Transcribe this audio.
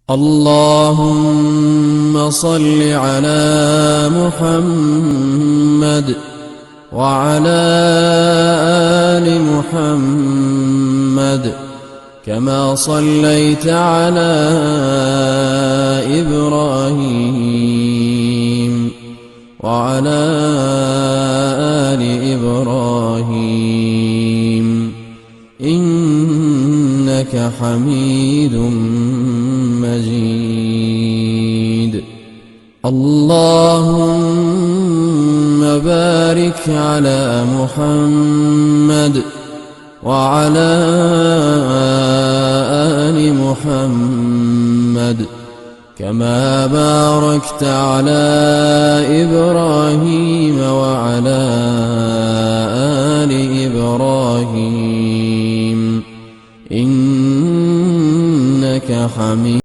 اللهم صل على محمد وعلى آل محمد كما صليت على إبراهيم وعلى آل إبراهيم إنك حميد مجيد. اللهم بارك على محمد وعلى آل محمد كما باركت على إبراهيم وعلى آل إبراهيم إنك حميد